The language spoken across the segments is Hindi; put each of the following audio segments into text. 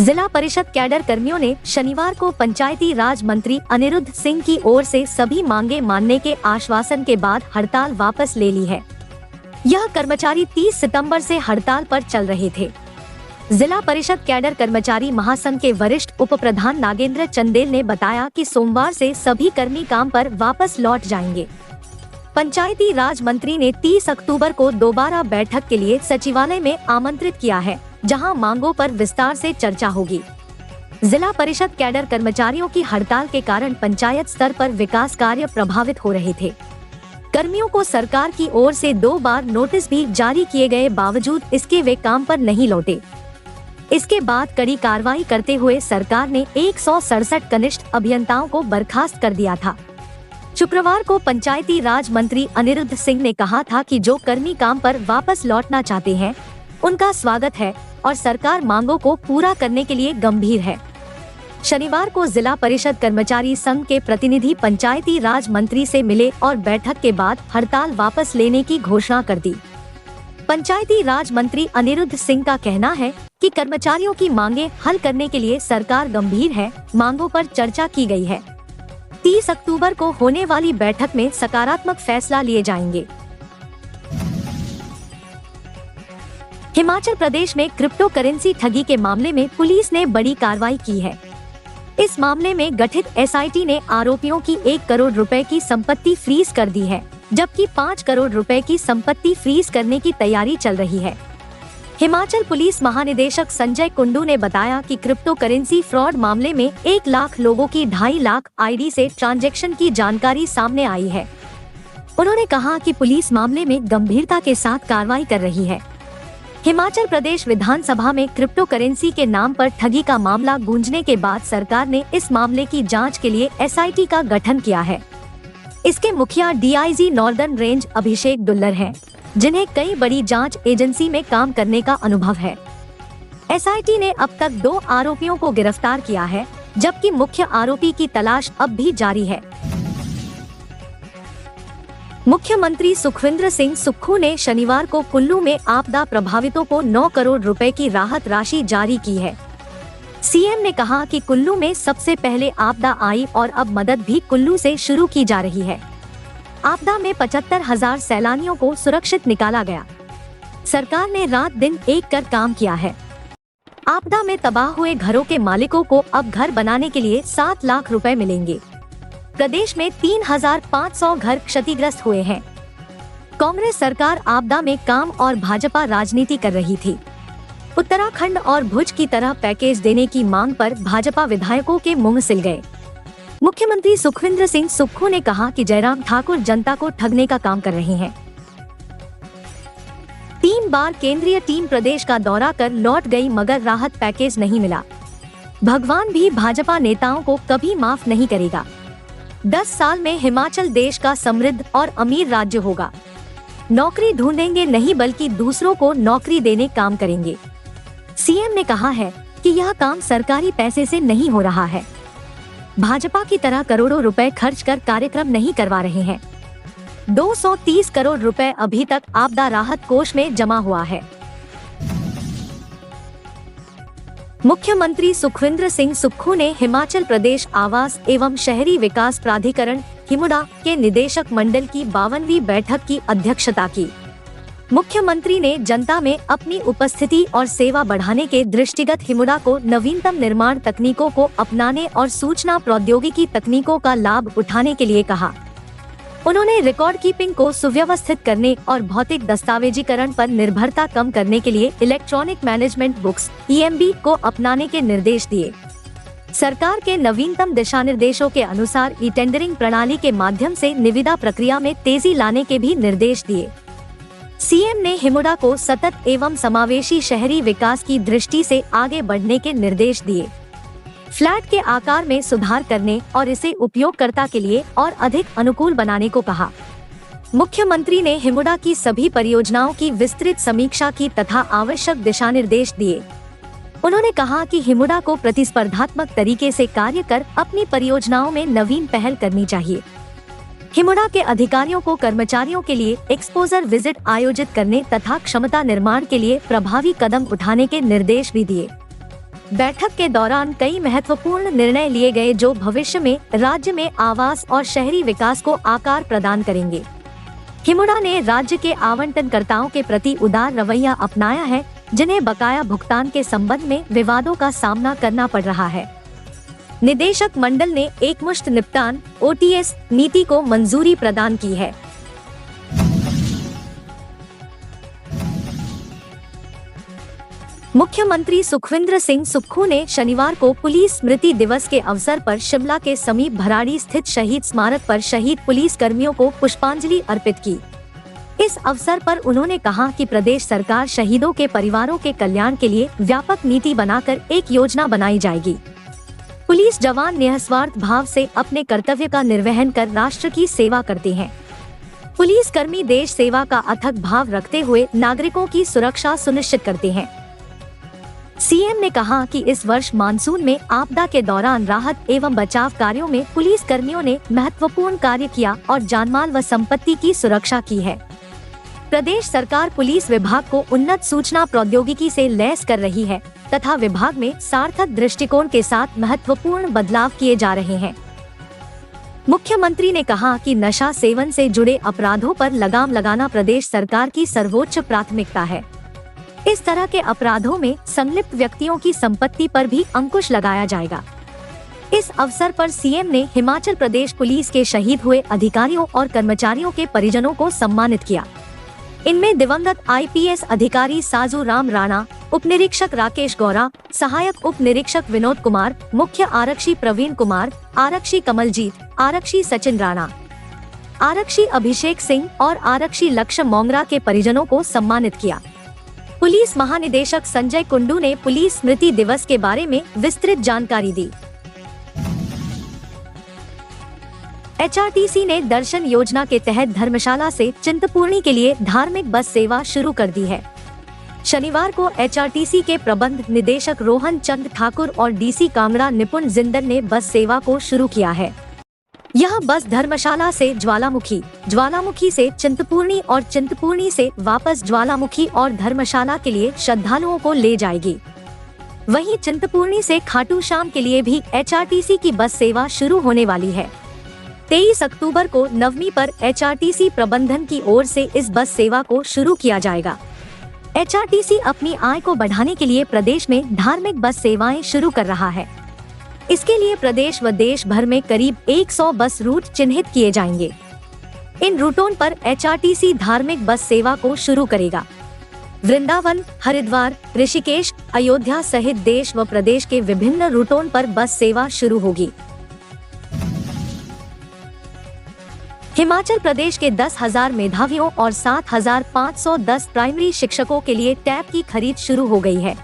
जिला परिषद कैडर कर्मियों ने शनिवार को पंचायती राज मंत्री अनिरुद्ध सिंह की ओर से सभी मांगे मानने के आश्वासन के बाद हड़ताल वापस ले ली है। यह कर्मचारी 30 सितंबर से हड़ताल पर चल रहे थे। जिला परिषद कैडर कर्मचारी महासंघ के वरिष्ठ उप प्रधान नागेंद्र चंदेल ने बताया कि सोमवार से सभी कर्मी काम पर वापस लौट जाएंगे। पंचायती राज मंत्री ने 30 अक्टूबर को दोबारा बैठक के लिए सचिवालय में आमंत्रित किया है, जहां मांगों पर विस्तार से चर्चा होगी। जिला परिषद कैडर कर्मचारियों की हड़ताल के कारण पंचायत स्तर पर विकास कार्य प्रभावित हो रहे थे। कर्मियों को सरकार की ओर से 2 बार नोटिस भी जारी किए गए बावजूद इसके वे काम पर नहीं लौटे। इसके बाद कड़ी कार्रवाई करते हुए सरकार ने 167 कनिष्ठ अभियंताओं को बर्खास्त कर दिया था। शुक्रवार को पंचायती राज मंत्री अनिरुद्ध सिंह ने कहा था कि जो कर्मी काम पर वापस लौटना चाहते हैं उनका स्वागत है और सरकार मांगों को पूरा करने के लिए गंभीर है। शनिवार को जिला परिषद कर्मचारी संघ के प्रतिनिधि पंचायती राज मंत्री से मिले और बैठक के बाद हड़ताल वापस लेने की घोषणा कर दी। पंचायती राज मंत्री अनिरुद्ध सिंह का कहना है कि कर्मचारियों की मांगे हल करने के लिए सरकार गंभीर है। मांगों पर चर्चा की गई है। 30 अक्टूबर को होने वाली बैठक में सकारात्मक फैसला लिए जाएंगे। हिमाचल प्रदेश में क्रिप्टो करेंसी ठगी के मामले में पुलिस ने बड़ी कार्रवाई की है। इस मामले में गठित एसआईटी ने आरोपियों की 1 करोड़ रुपए की संपत्ति फ्रीज कर दी है, जबकि 5 करोड़ रुपए की संपत्ति फ्रीज करने की तैयारी चल रही है। हिमाचल पुलिस महानिदेशक संजय कुंडू ने बताया कि क्रिप्टो करेंसी फ्रॉड मामले में 1 लाख लोगों की 2.5 लाख आईडी से ट्रांजैक्शन की जानकारी सामने आई है। उन्होंने कहा कि पुलिस मामले में गंभीरता के साथ कार्रवाई कर रही है। हिमाचल प्रदेश विधानसभा में क्रिप्टो करेंसी के नाम पर ठगी का मामला गूंजने के बाद सरकार ने इस मामले की जांच के लिए एसआईटी का गठन किया है। इसके मुखिया डीआईजी नॉर्दर्न रेंज अभिषेक दुल्लर हैं, जिन्हें कई बड़ी जांच एजेंसी में काम करने का अनुभव है। एसआईटी ने अब तक 2 आरोपियों को गिरफ्तार किया है, जबकि मुख्य आरोपी की तलाश अब भी जारी है। मुख्यमंत्री सुखविंदर सिंह सुक्खू ने शनिवार को कुल्लू में आपदा प्रभावितों को 9 करोड़ रुपए की राहत राशि जारी की है। सीएम ने कहा कि कुल्लू में सबसे पहले आपदा आई और अब मदद भी कुल्लू से शुरू की जा रही है। आपदा में 75,000 सैलानियों को सुरक्षित निकाला गया। सरकार ने रात दिन एक कर काम किया है। आपदा में तबाह हुए घरों के मालिकों को अब घर बनाने के लिए 7 लाख रुपए मिलेंगे। प्रदेश में 3,500 घर क्षतिग्रस्त हुए हैं। कांग्रेस सरकार आपदा में काम और भाजपा राजनीति कर रही थी। उत्तराखंड और भुज की तरह पैकेज देने की मांग पर भाजपा विधायकों के मुंह सिल गए। मुख्यमंत्री सुखविंदर सिंह सुक्खू ने कहा कि जयराम ठाकुर जनता को ठगने का काम कर रहे हैं। 3 बार केंद्रीय टीम प्रदेश का दौरा कर लौट गई, मगर राहत पैकेज नहीं मिला। भगवान भी भाजपा नेताओं को कभी माफ नहीं करेगा। 10 साल में हिमाचल देश का समृद्ध और अमीर राज्य होगा। नौकरी ढूंढेंगे नहीं, बल्कि दूसरों को नौकरी देने काम करेंगे। सीएम ने कहा है कि यह काम सरकारी पैसे से नहीं हो रहा है। भाजपा की तरह करोड़ों रुपए खर्च कर कार्यक्रम नहीं करवा रहे हैं। 230 करोड़ रुपए अभी तक आपदा राहत कोष में जमा हुआ है। मुख्यमंत्री सुखविंदर सिंह सुक्खू ने हिमाचल प्रदेश आवास एवं शहरी विकास प्राधिकरण हिमुडा के निदेशक मंडल की 52वीं बैठक की अध्यक्षता की। मुख्यमंत्री ने जनता में अपनी उपस्थिति और सेवा बढ़ाने के दृष्टिगत हिमुडा को नवीनतम निर्माण तकनीकों को अपनाने और सूचना प्रौद्योगिकी तकनीकों का लाभ उठाने के लिए कहा। उन्होंने रिकॉर्ड कीपिंग को सुव्यवस्थित करने और भौतिक दस्तावेजीकरण पर निर्भरता कम करने के लिए इलेक्ट्रॉनिक मैनेजमेंट बुक्स (EMB) को अपनाने के निर्देश दिए। सरकार के नवीनतम दिशा निर्देशों के अनुसार ई-टेंडरिंग प्रणाली के माध्यम से निविदा प्रक्रिया में तेजी लाने के भी निर्देश दिए। सीएम ने हिमुडा को सतत एवं समावेशी शहरी विकास की दृष्टि से आगे बढ़ने के निर्देश दिए। फ्लैट के आकार में सुधार करने और इसे उपयोगकर्ता के लिए और अधिक अनुकूल बनाने को कहा। मुख्यमंत्री ने हिमुडा की सभी परियोजनाओं की विस्तृत समीक्षा की तथा आवश्यक दिशा निर्देश दिए। उन्होंने कहा कि हिमुडा को प्रतिस्पर्धात्मक तरीके से कार्य कर अपनी परियोजनाओं में नवीन पहल करनी चाहिए। हिमुडा के अधिकारियों को कर्मचारियों के लिए एक्सपोजर विजिट आयोजित करने तथा क्षमता निर्माण के लिए प्रभावी कदम उठाने के निर्देश भी दिए। बैठक के दौरान कई महत्वपूर्ण निर्णय लिए गए जो भविष्य में राज्य में आवास और शहरी विकास को आकार प्रदान करेंगे। हिमुडा ने राज्य के आवंटनकर्ताओं के प्रति उदार रवैया अपनाया है, जिन्हें बकाया भुगतान के संबंध में विवादों का सामना करना पड़ रहा है। निदेशक मंडल ने एकमुश्त निपटान (OTS) नीति को मंजूरी प्रदान की है। मुख्यमंत्री सुखविंदर सिंह सुक्खू ने शनिवार को पुलिस स्मृति दिवस के अवसर पर शिमला के समीप भराड़ी स्थित शहीद स्मारक पर शहीद पुलिस कर्मियों को पुष्पांजलि अर्पित की। इस अवसर पर उन्होंने कहा कि प्रदेश सरकार शहीदों के परिवारों के कल्याण के लिए व्यापक नीति बनाकर एक योजना बनाई जाएगी। पुलिस जवान निस्वार्थ भाव से अपने कर्तव्य का निर्वहन कर राष्ट्र की सेवा करते हैं। पुलिस कर्मी देश सेवा का अथक भाव रखते हुए नागरिकों की सुरक्षा सुनिश्चित करते हैं। सीएम ने कहा कि इस वर्ष मानसून में आपदा के दौरान राहत एवं बचाव कार्यों में पुलिस कर्मियों ने महत्वपूर्ण कार्य किया और जानमाल व संपत्ति की सुरक्षा की है। प्रदेश सरकार पुलिस विभाग को उन्नत सूचना प्रौद्योगिकी से लैस कर रही है तथा विभाग में सार्थक दृष्टिकोण के साथ महत्वपूर्ण बदलाव किए जा रहे हैं। मुख्यमंत्री ने कहा कि नशा सेवन से जुड़े अपराधों पर लगाम लगाना प्रदेश सरकार की सर्वोच्च प्राथमिकता है। इस तरह के अपराधों में संलिप्त व्यक्तियों की संपत्ति पर भी अंकुश लगाया जाएगा। इस अवसर पर सीएम ने हिमाचल प्रदेश पुलिस के शहीद हुए अधिकारियों और कर्मचारियों के परिजनों को सम्मानित किया। इनमें दिवंगत IPS अधिकारी साजू राम राणा, उप निरीक्षक राकेश गौरा, सहायक उप निरीक्षक विनोद कुमार, मुख्य आरक्षी प्रवीण कुमार, आरक्षी कमलजीत, आरक्षी सचिन राणा, आरक्षी अभिषेक सिंह और आरक्षी लक्ष्य मोंगरा के परिजनों को सम्मानित किया। पुलिस महानिदेशक संजय कुंडू ने पुलिस स्मृति दिवस के बारे में विस्तृत जानकारी दी। HRTC ने दर्शन योजना के तहत धर्मशाला से चिंतपूर्णी के लिए धार्मिक बस सेवा शुरू कर दी है। शनिवार को HRTC के प्रबंध निदेशक रोहन चंद ठाकुर और DC कांगड़ा निपुण जिंदल ने बस सेवा को शुरू किया है। यह बस धर्मशाला से ज्वालामुखी, ज्वालामुखी से चिंतपूर्णी और चिंतपूर्णी से वापस ज्वालामुखी और धर्मशाला के लिए श्रद्धालुओं को ले जाएगी। वहीं चिंतपूर्णी से खाटू श्याम के लिए भी HRTC की बस सेवा शुरू होने वाली है। 23 अक्टूबर को नवमी पर HRTC प्रबंधन की ओर से इस बस सेवा को शुरू किया जाएगा। HRTC अपनी आय को बढ़ाने के लिए प्रदेश में धार्मिक बस सेवाएं शुरू कर रहा है। इसके लिए प्रदेश व देश भर में करीब 100 बस रूट चिन्हित किए जाएंगे। इन रूटों पर HRTC धार्मिक बस सेवा को शुरू करेगा। वृंदावन, हरिद्वार, ऋषिकेश, अयोध्या सहित देश व प्रदेश के विभिन्न रूटों पर बस सेवा शुरू होगी। हिमाचल प्रदेश के 10,000 मेधावियों और 7,510 प्राइमरी शिक्षकों के लिए टैब की खरीद शुरू हो गई है।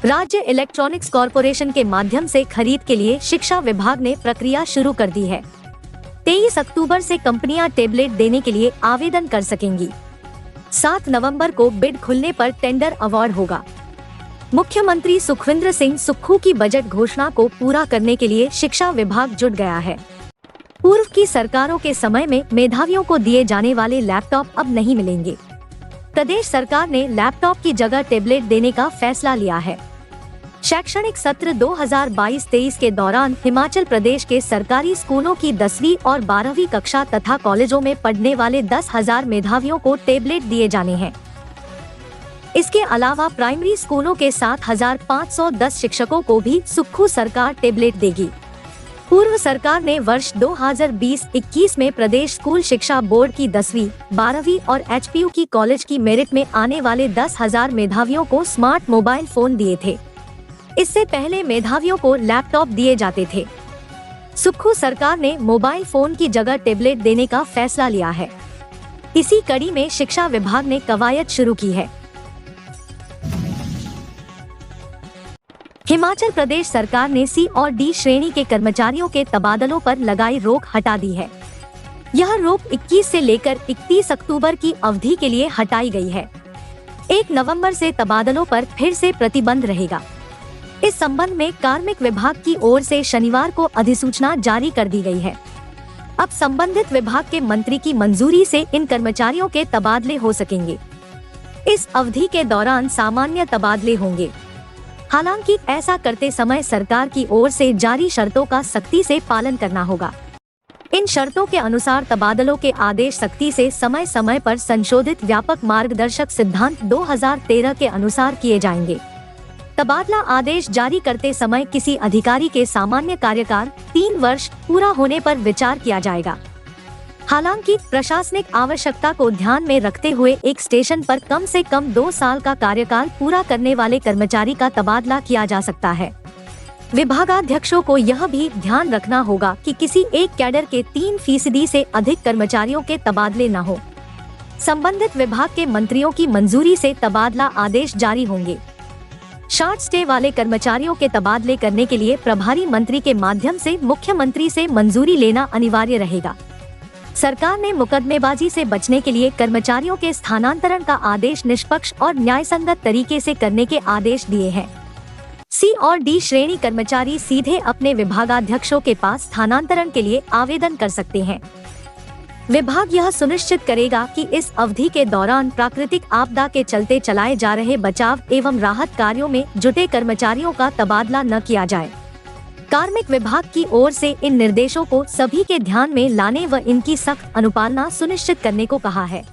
राज्य इलेक्ट्रॉनिक्स कॉरपोरेशन के माध्यम से खरीद के लिए शिक्षा विभाग ने प्रक्रिया शुरू कर दी है। 23 अक्टूबर से कंपनियां टेबलेट देने के लिए आवेदन कर सकेंगी। 7 नवंबर को बिड खुलने पर टेंडर अवार्ड होगा। मुख्यमंत्री सुखविंदर सिंह सुक्खू की बजट घोषणा को पूरा करने के लिए शिक्षा विभाग जुट गया है। पूर्व की सरकारों के समय में मेधावियों को दिए जाने वाले लैपटॉप अब नहीं मिलेंगे। प्रदेश सरकार ने लैपटॉप की जगह टेबलेट देने का फैसला लिया है। शैक्षणिक सत्र 2022-23 के दौरान हिमाचल प्रदेश के सरकारी स्कूलों की 10वीं और 12वीं कक्षा तथा कॉलेजों में पढ़ने वाले 10,000 मेधावियों को टेबलेट दिए जाने हैं। इसके अलावा प्राइमरी स्कूलों के 7,510 शिक्षकों को भी सुक्खू सरकार टेबलेट देगी। पूर्व सरकार ने वर्ष 2020-21 में प्रदेश स्कूल शिक्षा बोर्ड की 10वीं, 12वीं और HPU की कॉलेज की मेरिट में आने वाले 10,000 मेधावियों को स्मार्ट मोबाइल फोन दिए थे। इससे पहले मेधावियों को लैपटॉप दिए जाते थे। सुक्खू सरकार ने मोबाइल फोन की जगह टेबलेट देने का फैसला लिया है। इसी कड़ी में शिक्षा विभाग ने कवायद शुरू की है। हिमाचल प्रदेश सरकार ने C और D श्रेणी के कर्मचारियों के तबादलों पर लगाई रोक हटा दी है। यह रोक 21 से लेकर 31 अक्टूबर की अवधि के लिए हटाई गई है। 1 नवंबर से तबादलों पर फिर से प्रतिबंध रहेगा। इस संबंध में कार्मिक विभाग की ओर से शनिवार को अधिसूचना जारी कर दी गई है। अब संबंधित विभाग के मंत्री की मंजूरी से इन कर्मचारियों के तबादले हो सकेंगे। इस अवधि के दौरान सामान्य तबादले होंगे। हालांकि ऐसा करते समय सरकार की ओर से जारी शर्तों का सख्ती से पालन करना होगा। इन शर्तों के अनुसार तबादलों के आदेश सख्ती से समय समय पर संशोधित व्यापक मार्गदर्शक सिद्धांत 2013 के अनुसार किए जाएंगे। तबादला आदेश जारी करते समय किसी अधिकारी के सामान्य कार्यकाल 3 वर्ष पूरा होने पर विचार किया जाएगा। हालांकि प्रशासनिक आवश्यकता को ध्यान में रखते हुए एक स्टेशन पर कम से कम 2 साल का कार्यकाल पूरा करने वाले कर्मचारी का तबादला किया जा सकता है। विभागाध्यक्षों को यह भी ध्यान रखना होगा कि किसी एक कैडर के 3% से अधिक कर्मचारियों के तबादले न हो। संबंधित विभाग के मंत्रियों की मंजूरी से तबादला आदेश जारी होंगे। शॉर्ट स्टे वाले कर्मचारियों के तबादले करने के लिए प्रभारी मंत्री के माध्यम से मुख्यमंत्री से मंजूरी लेना अनिवार्य रहेगा। सरकार ने मुकदमेबाजी से बचने के लिए कर्मचारियों के स्थानांतरण का आदेश निष्पक्ष और न्यायसंगत तरीके से करने के आदेश दिए हैं। C और D श्रेणी कर्मचारी सीधे अपने विभागाध्यक्षों के पास स्थानांतरण के लिए आवेदन कर सकते हैं। विभाग यह सुनिश्चित करेगा कि इस अवधि के दौरान प्राकृतिक आपदा के चलते चलाए जा रहे बचाव एवं राहत कार्यों में जुटे कर्मचारियों का तबादला न किया जाए। कार्मिक विभाग की ओर से इन निर्देशों को सभी के ध्यान में लाने व इनकी सख्त अनुपालना सुनिश्चित करने को कहा है।